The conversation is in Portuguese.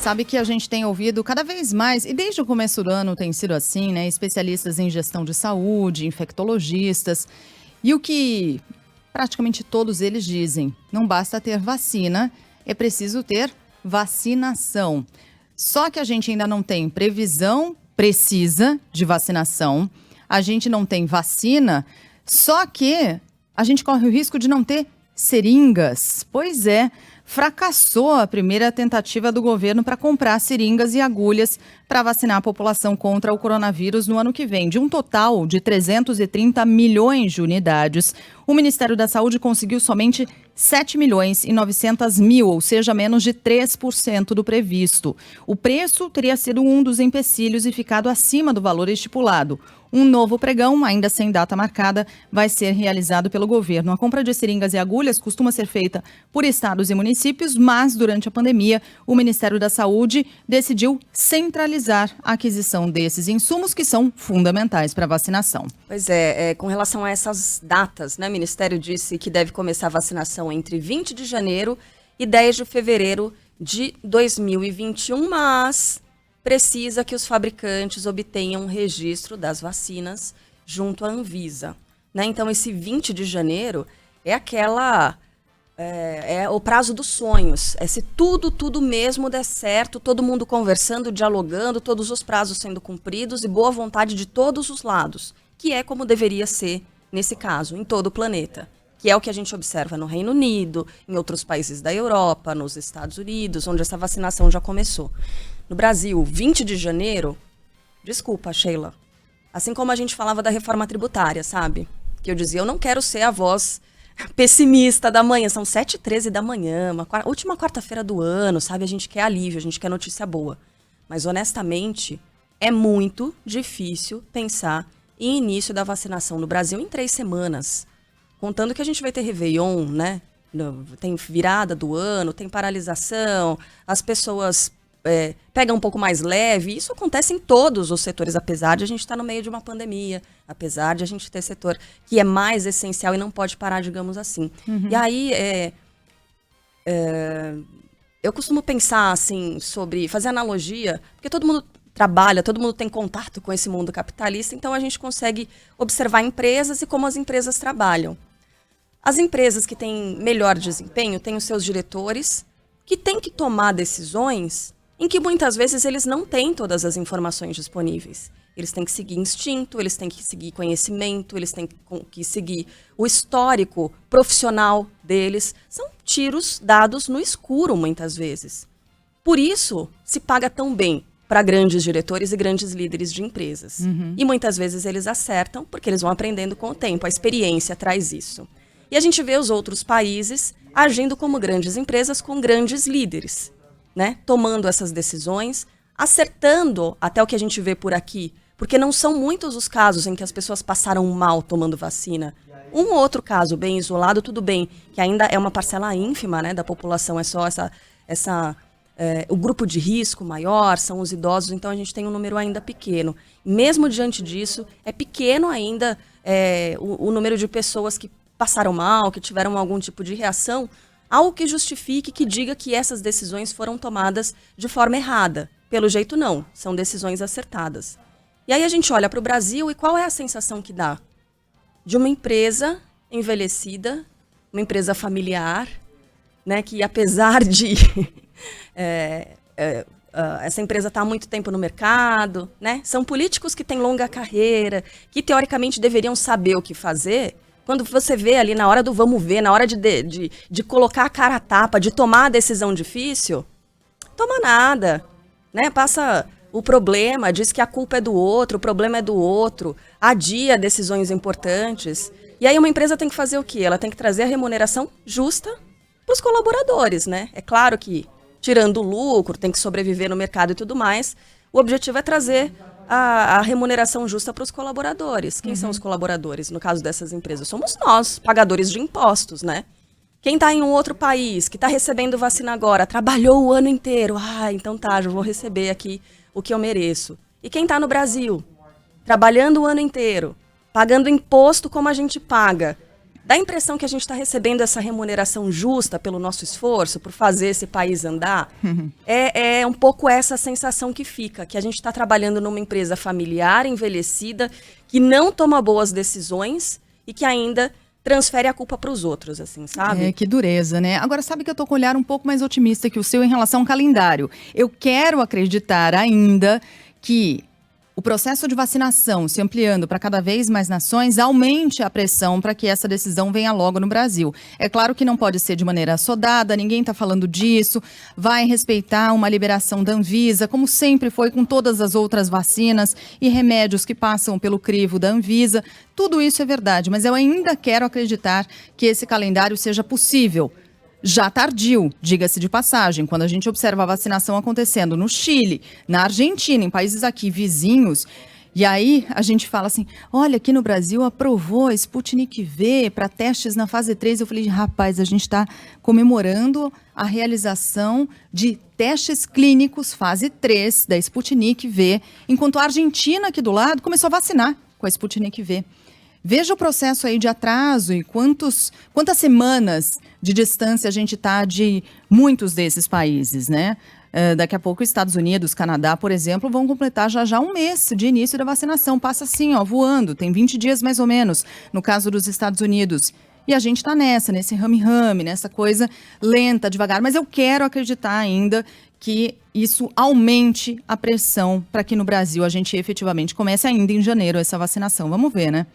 sabe que a gente tem ouvido cada vez mais, e desde o começo do ano tem sido assim, né? Especialistas em gestão de saúde, infectologistas, e o que praticamente todos eles dizem, não basta ter vacina, é preciso ter vacinação. Só que a gente ainda não tem previsão precisa de vacinação, a gente não tem vacina, só que a gente corre o risco de não ter seringas. Pois é, fracassou a primeira tentativa do governo para comprar seringas e agulhas para vacinar a população contra o coronavírus no ano que vem. De um total de 330 milhões de unidades, o Ministério da Saúde conseguiu somente 7 milhões e 900 mil, ou seja, menos de 3% do previsto. O preço teria sido um dos empecilhos e ficado acima do valor estipulado. Um novo pregão, ainda sem data marcada, vai ser realizado pelo governo. A compra de seringas e agulhas costuma ser feita por estados e municípios, mas durante a pandemia, o Ministério da Saúde decidiu centralizar a aquisição desses insumos que são fundamentais para a vacinação. Pois é, com relação a essas datas, né, o Ministério disse que deve começar a vacinação entre 20 de janeiro e 10 de fevereiro de 2021, mas precisa que os fabricantes obtenham registro das vacinas junto à Anvisa, né? Então, esse 20 de janeiro é o prazo dos sonhos. É se tudo mesmo der certo, todo mundo conversando, dialogando, todos os prazos sendo cumpridos e boa vontade de todos os lados, que é como deveria ser nesse caso, em todo o planeta. Que é o que a gente observa no Reino Unido, em outros países da Europa, nos Estados Unidos, onde essa vacinação já começou. No Brasil, 20 de janeiro, desculpa, Sheila, assim como a gente falava da reforma tributária, sabe? Que eu dizia, eu não quero ser a voz pessimista da manhã, são 7h13 da manhã, última quarta-feira do ano, sabe? A gente quer alívio, a gente quer notícia boa. Mas, honestamente, é muito difícil pensar em início da vacinação no Brasil em 3 semanas. Contando que a gente vai ter Réveillon, né? Tem virada do ano, tem paralisação, as pessoas pegam um pouco mais leve. Isso acontece em todos os setores, apesar de a gente estar no meio de uma pandemia, apesar de a gente ter setor que é mais essencial e não pode parar, digamos assim. Uhum. E aí, eu costumo pensar, assim, sobre fazer analogia, porque todo mundo trabalha, todo mundo tem contato com esse mundo capitalista, então a gente consegue observar empresas e como as empresas trabalham. As empresas que têm melhor desempenho têm os seus diretores que têm que tomar decisões em que muitas vezes eles não têm todas as informações disponíveis. Eles têm que seguir instinto, eles têm que seguir conhecimento, eles têm que seguir o histórico profissional deles. São tiros dados no escuro, muitas vezes. Por isso, se paga tão bem para grandes diretores e grandes líderes de empresas. Uhum. E muitas vezes eles acertam, porque eles vão aprendendo com o tempo, a experiência traz isso. E a gente vê os outros países agindo como grandes empresas com grandes líderes, né? Tomando essas decisões, acertando até o que a gente vê por aqui, porque não são muitos os casos em que as pessoas passaram mal tomando vacina. Um ou outro caso bem isolado, tudo bem, que ainda é uma parcela ínfima, né, da população, é só o grupo de risco maior, são os idosos, então a gente tem um número ainda pequeno. Mesmo diante disso, é pequeno ainda o número de pessoas que passaram mal, que tiveram algum tipo de reação, algo que justifique, que diga que essas decisões foram tomadas de forma errada. Pelo jeito, não. São decisões acertadas. E aí a gente olha para o Brasil e qual é a sensação que dá? De uma empresa envelhecida, uma empresa familiar, né, que apesar de essa empresa estar há muito tempo no mercado, né, são políticos que têm longa carreira, que teoricamente deveriam saber o que fazer. Quando você vê ali na hora do vamos ver, na hora de colocar a cara a tapa, de tomar a decisão difícil, toma nada, né? Passa o problema, diz que a culpa é do outro, o problema é do outro, adia decisões importantes. E aí uma empresa tem que fazer o quê? Ela tem que trazer a remuneração justa para os colaboradores, né? É claro que, tirando o lucro, tem que sobreviver no mercado e tudo mais, o objetivo é trazer a remuneração justa para os colaboradores. Quem são os colaboradores, no caso dessas empresas? Somos nós, pagadores de impostos, né? Quem está em um outro país, que está recebendo vacina agora, trabalhou o ano inteiro, então tá, já vou receber aqui o que eu mereço. E quem está no Brasil, trabalhando o ano inteiro, pagando imposto como a gente paga, dá a impressão que a gente está recebendo essa remuneração justa pelo nosso esforço, por fazer esse país andar. É um pouco essa sensação que fica, que a gente está trabalhando numa empresa familiar, envelhecida, que não toma boas decisões e que ainda transfere a culpa para os outros, assim, sabe? Que dureza, né? Agora, sabe que eu tô com um olhar um pouco mais otimista que o seu em relação ao calendário. Eu quero acreditar ainda que o processo de vacinação se ampliando para cada vez mais nações aumente a pressão para que essa decisão venha logo no Brasil. É claro que não pode ser de maneira assodada, ninguém está falando disso, vai respeitar uma liberação da Anvisa, como sempre foi com todas as outras vacinas e remédios que passam pelo crivo da Anvisa. Tudo isso é verdade, mas eu ainda quero acreditar que esse calendário seja possível. Já tardio, diga-se de passagem, quando a gente observa a vacinação acontecendo no Chile, na Argentina, em países aqui vizinhos, e aí a gente fala assim, olha, aqui no Brasil aprovou a Sputnik V para testes na fase 3. Eu falei, rapaz, a gente está comemorando a realização de testes clínicos fase 3 da Sputnik V, enquanto a Argentina aqui do lado começou a vacinar com a Sputnik V. Veja o processo aí de atraso e quantas semanas de distância a gente está de muitos desses países, né? Daqui a pouco os Estados Unidos, Canadá, por exemplo, vão completar já um mês de início da vacinação. Passa assim, ó, voando, tem 20 dias mais ou menos, no caso dos Estados Unidos. E a gente está nesse rame-rame, nessa coisa lenta, devagar. Mas eu quero acreditar ainda que isso aumente a pressão para que no Brasil a gente efetivamente comece ainda em janeiro essa vacinação. Vamos ver, né?